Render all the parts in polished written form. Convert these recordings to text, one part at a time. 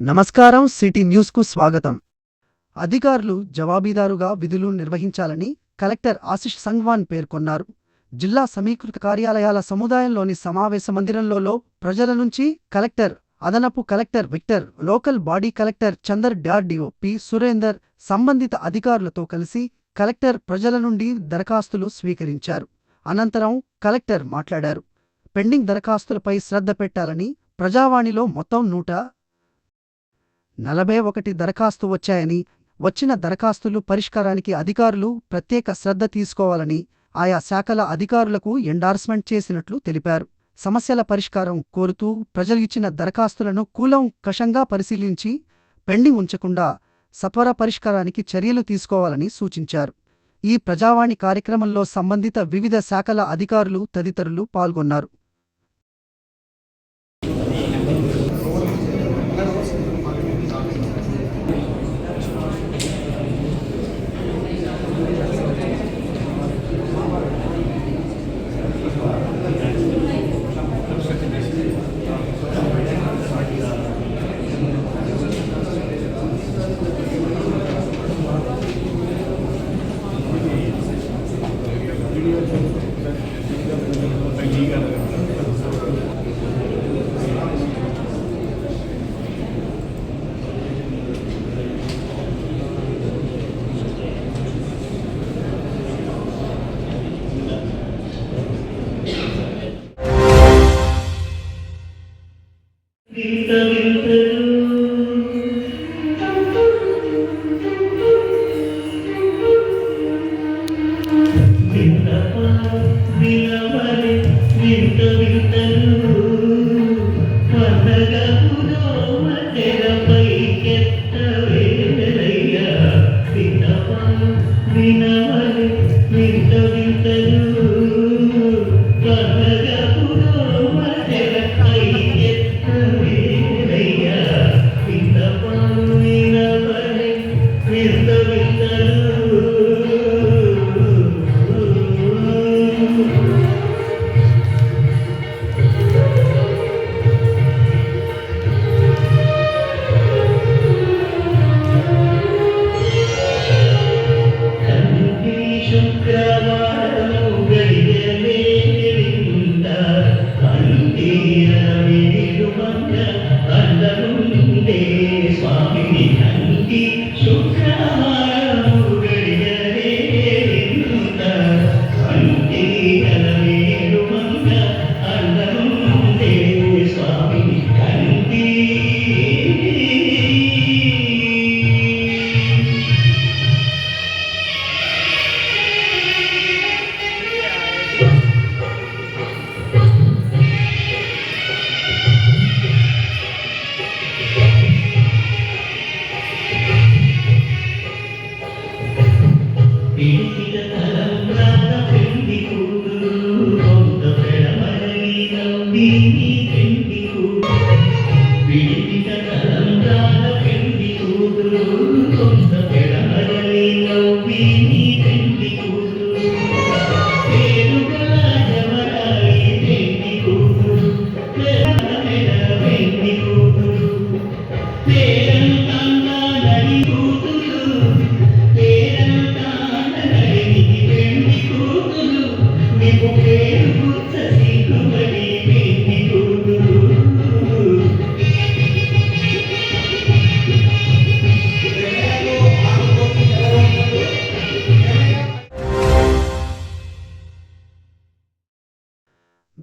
నమస్కారం. సిటీ న్యూస్కు స్వాగతం. అధికారులు జవాబీదారుగా విధులు నిర్వహించాలని కలెక్టర్ ఆశిష్ సంగ్వాన్ పేర్కొన్నారు. జిల్లా సమీకృత కార్యాలయాల సముదాయంలోని సమావేశ మందిరంలో ప్రజల నుంచి కలెక్టర్, అదనపు collector Victor, local body collector Chander, DRDO P Surender, సంబంధిత అధికారులతో కలిసి కలెక్టర్ ప్రజల నుండి దరఖాస్తులు స్వీకరించారు. అనంతరం కలెక్టర్ మాట్లాడారు. పెండింగ్ దరఖాస్తులపై శ్రద్ధ పెట్టాలని, ప్రజావాణిలో మొత్తం 141 దరఖాస్తు వచ్చాయని, వచ్చిన దరఖాస్తులు పరిష్కారానికి అధికారులు ప్రత్యేక శ్రద్ధ తీసుకోవాలని ఆయా శాఖల అధికారులకు ఎండార్స్మెంట్ చేసినట్లు తెలిపారు. సమస్యల పరిష్కారం కోరుతూ ప్రజలు ఇచ్చిన దరఖాస్తులను కూలంకషంగా పరిశీలించి పెండింగ్ ఉంచకుండా సత్వర పరిష్కారానికి చర్యలు తీసుకోవాలని సూచించారు. ఈ ప్రజావాణి కార్యక్రమంలో సంబంధిత వివిధ శాఖల అధికారులు తదితరులు పాల్గొన్నారు.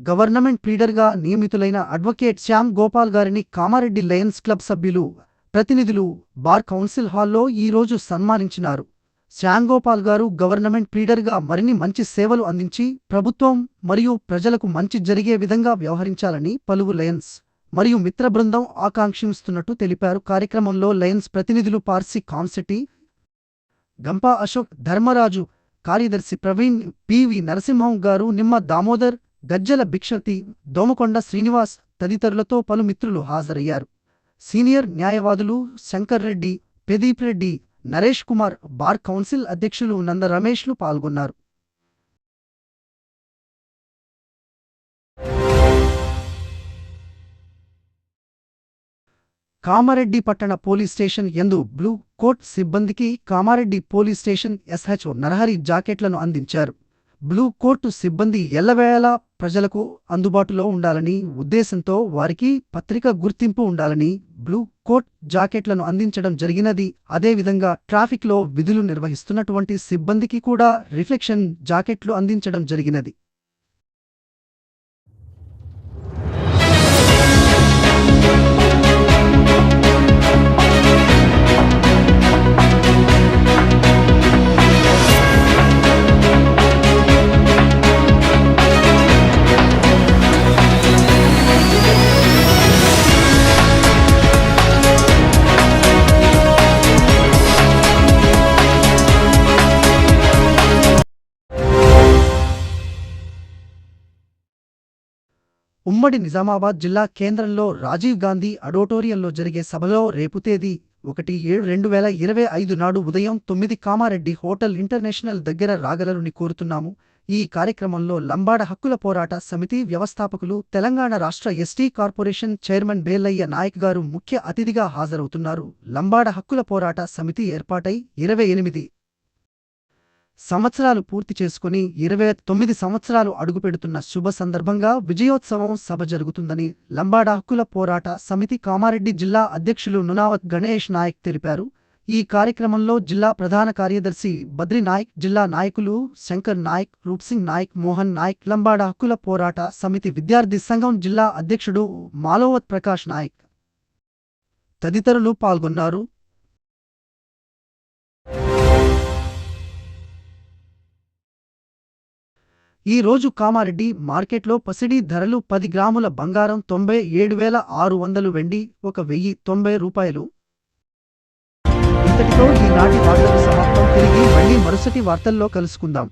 గవర్నమెంట్ ప్లీడర్గా నియమితులైన అడ్వకేట్ శ్యామ్ గోపాల్ గారిని కామారెడ్డి లయన్స్ క్లబ్ సభ్యులు, ప్రతినిధులు బార్ కౌన్సిల్ హాల్లో ఈరోజు సన్మానించినారు. శ్యామ్ గోపాల్ గారు గవర్నమెంట్ ప్లీడర్గా మరిన్ని మంచి సేవలు అందించి ప్రభుత్వం మరియు ప్రజలకు మంచి జరిగే విధంగా వ్యవహరించాలని పలువురు లయన్స్ మరియు మిత్ర బృందం ఆకాంక్షిస్తున్నట్టు తెలిపారు. కార్యక్రమంలో లయన్స్ ప్రతినిధులు పార్సి కాంసెట్టి, గంపా అశోక్, ధర్మరాజు, కార్యదర్శి ప్రవీణ్, పివి నరసింహం గారు, నిమ్మ దామోదర్, గజ్జల భిక్షతి, దోమకొండ శ్రీనివాస్ తదితరులతో పలు మిత్రులు హాజరయ్యారు. సీనియర్ న్యాయవాదులు శంకర్ రెడ్డి, ప్రదీప్ రెడ్డి, నరేష్ కుమార్, బార్ కౌన్సిల్ అధ్యక్షులు నంద రమేష్లు పాల్గొన్నారు. కామారెడ్డి పట్టణ పోలీస్ స్టేషన్ యందు బ్లూ కోట్ సిబ్బందికి Kamareddy police station SHO Narahari జాకెట్లను అందించారు. బ్లూ కోట్ సిబ్బంది ఎల్లవేళలా ప్రజలకు అందుబాటులో ఉండాలని ఉద్దేశంతో వారికి పత్రిక గుర్తింపు ఉండాలని బ్లూ కోట్ జాకెట్లను అందించడం జరిగినది. అదేవిధంగా ట్రాఫిక్లో విధులు నిర్వహిస్తున్నటువంటి సిబ్బందికి కూడా రిఫ్లెక్షన్ జాకెట్లు అందించడం జరిగినది. ఉమ్మడి నిజామాబాద్ జిల్లా కేంద్రంలో రాజీవ్ గాంధీ ఆడిటోరియంలో జరిగే సభలో రేపు తేదీ 1/7/2025 నాడు ఉదయం 9 కామారెడ్డి హోటల్ ఇంటర్నేషనల్ దగ్గర రాగలరని కోరుతున్నాము. ఈ కార్యక్రమంలో లంబాడ హక్కుల పోరాట సమితి వ్యవస్థాపకులు, తెలంగాణ రాష్ట్ర ఎస్టీ కార్పొరేషన్ చైర్మన్ బేలయ్య నాయక్ గారు ముఖ్య అతిథిగా హాజరవుతున్నారు. లంబాడ హక్కుల పోరాట సమితి ఏర్పాటై 28 సంవత్సరాలు పూర్తి చేసుకుని 29 సంవత్సరాలు అడుగుపెడుతున్న శుభ సందర్భంగా విజయోత్సవం సభ జరుగుతుందని లంబాడ హక్కుల పోరాట సమితి కామారెడ్డి జిల్లా అధ్యక్షులు నునావత్ గణేష్ నాయక్ తెలిపారు. ఈ కార్యక్రమంలో జిల్లా ప్రధాన కార్యదర్శి బద్రి నాయక్, జిల్లా నాయకులు శంకర్ నాయక్, రూప్సింగ్ నాయక్, మోహన్ నాయక్, లంబాడ హక్కుల పోరాట సమితి విద్యార్థి సంఘం జిల్లా అధ్యక్షుడు మాలోవత్ ప్రకాష్ నాయక్ తదితరులు పాల్గొన్నారు. ఈ రోజు కామారెడ్డి మార్కెట్లో పసిడి ధరలు 10 గ్రాముల బంగారం 97,600, వెండి 1,090 రూపాయలు. ఇంతటితో ఈనాటి వార్తలు సమాప్తం. తిరిగి మళ్ళీ మరుసటి వార్తల్లో కలుసుకుందాం.